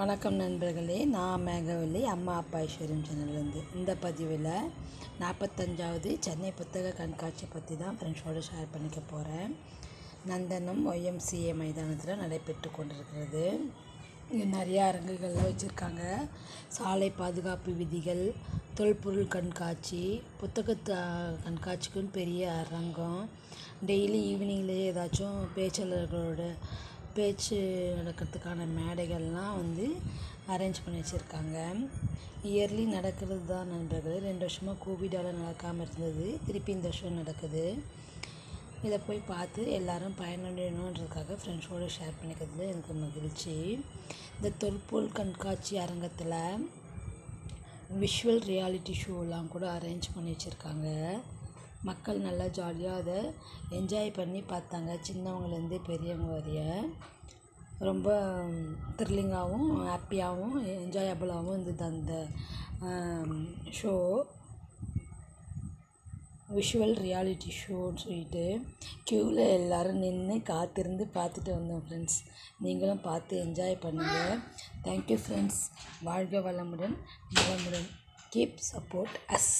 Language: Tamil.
வணக்கம் நண்பர்களே, நான் மேகவல்லி அம்மா அப்பா ஐஸ்வர்யம் சேனல்லேருந்து. இந்த பதிவில் 45வது சென்னை புத்தக கண்காட்சி பற்றி தான் ஃப்ரெண்ட்ஸோடு ஷேர் பண்ணிக்க போகிறேன். நந்தனம் YMCA மைதானத்தில் நடைபெற்று கொண்டிருக்கிறது. இங்கே நிறையா அரங்குகள்லாம் வச்சுருக்காங்க. சாலை பாதுகாப்பு விதிகள், தொல்பொருள் கண்காட்சி, புத்தக கண்காட்சிக்குன்னு பெரிய அரங்கம், டெய்லி ஈவினிங்லேயே ஏதாச்சும் பேச்சாளர்களோட பேச்சு நடக்கிறதுக்கான மேடைகள்லாம் அரேஞ்ச் பண்ணி வச்சுருக்காங்க. இயர்லி நடக்கிறது தான் நண்பர்கள். 2 வருஷமாக கோவிடால் நடக்காமல் இருந்தது. திருப்பி இந்த வருஷம் நடக்குது. இதை போய் பார்த்து எல்லோரும் பயனடையணுன்றதுக்காக ஃப்ரெண்ட்ஸோடு ஷேர் பண்ணிக்கிறதுல எனக்கு மகிழ்ச்சி. இந்த தொல்பொருள் கண்காட்சி அரங்கத்தில் விஷுவல் ரியாலிட்டி ஷோலாம் கூட அரேஞ்ச் பண்ணி வச்சுருக்காங்க. மக்கள் நல்லா ஜாலியாக அதை என்ஜாய் பண்ணி பார்த்தாங்க. சின்னவங்கலேருந்து பெரியவங்க வரைய ரொம்ப த்ரில்லிங்காகவும் ஹாப்பியாகவும் என்ஜாயபுளாகவும் இருந்தது அந்த ஷோ. விஷுவல் ரியாலிட்டி ஷோன்னு சொல்லிட்டு க்யூவில் எல்லோரும் நின்று காத்திருந்து பார்த்துட்டு வந்தோம் ஃப்ரெண்ட்ஸ். நீங்களும் பார்த்து என்ஜாய் பண்ணுங்கள். Thank you friends. வாழ்க வளமுடன், நலமுடன். Keep support us.